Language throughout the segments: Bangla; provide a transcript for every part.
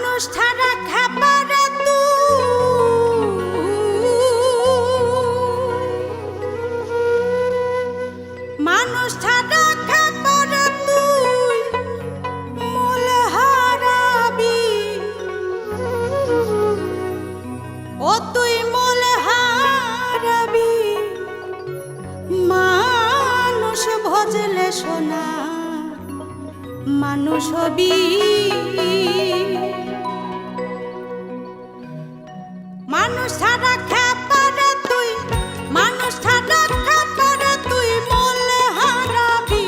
মানুষ ছাড়া খাবার মানুষ ছাড়া খাবার তুই মূল হারাবি ও তুই মূল হারাবি মানুষ ভজলে সোনা মানুষ হবি মানুষ ছাড়া খাবার তুই মানুষ ছাড়া খাবার তুই মূলে হারাবি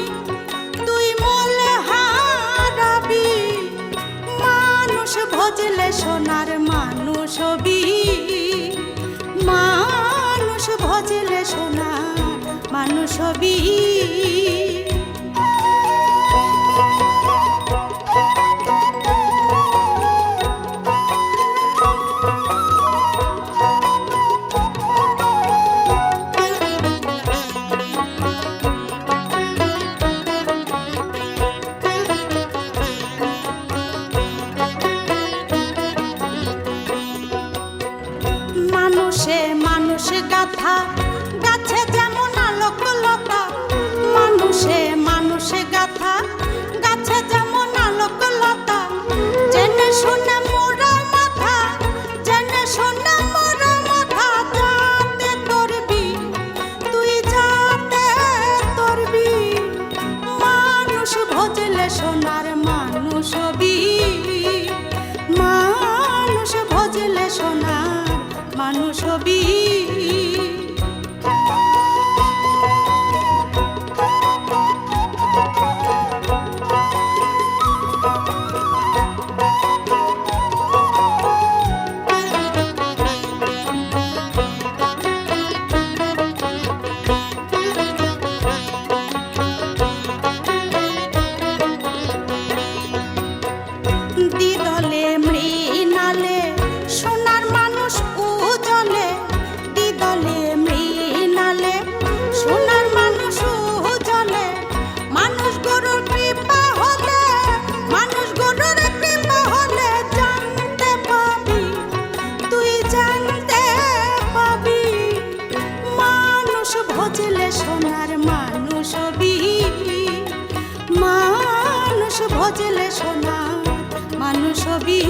মানুষ ভজলে সোনার মানুষ হবি মানুষ ভজলে সোনার মানুষ হবি মানুষে মানুষ গাথা গাছে যেমন আলোক লতা মানুষে মানুষ গাথা গাছে যেমন আলোক লতা জেনে শুনে মোরা মাথা জেনে শুনে মোরা মাথা যাতে তোরবি তুই যাতে তোরবি মানুষ ভজলে সোনার মানুষ হবি মানুষ ভজলে সোনার মানুষ হবি দিদলে মৃণালে সোনার মানুষ উজলে দিদলে মৃণালে সোনার মানুষ উজলে মানুষ গরুর কৃপা হলে মানুষ গরুর কৃপা হলে জানতে পাবি তুই জানতে পাবি মানুষ ভজলে সোনার মানুষ হবি মানুষ ভজলে সোনার মানুষ হবি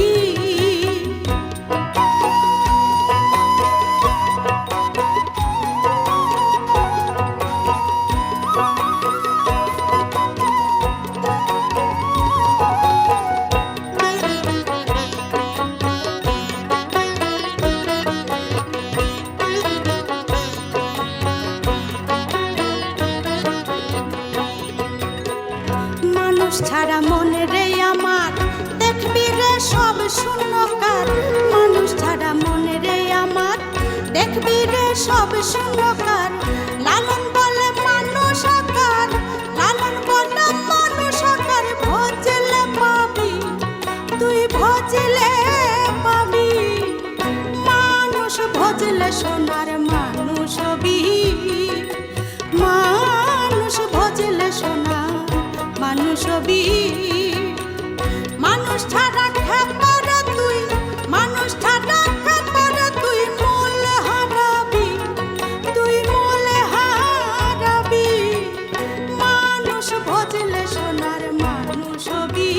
মানুষ ছাড়া মনে রে আমার দেখবি রে সব শূন্যকার মানুষ ছাড়া মনে রে আমার দেখবি রে সব শূন্যকার লালন বলে মানুষ আকার লালন বলে মানুষ আকার ভজলে পাবি তুই ভজলে পাবি মানুষ ভজলে সোনার মানুষ হবি মানুষ ভজলে সোনার মানুষ হবি মানুষ ছাড়া খাবার তুই মানুষ ছাড়া খাবার তুই মূল হারাবি মানুষ ভজলে সোনার মানুষ হবি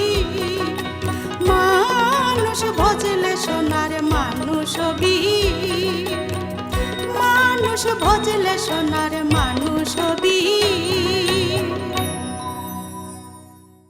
মানুষ ভজলে সোনার মানুষ হবি মানুষ ভজলে সোনার মানুষ হবি।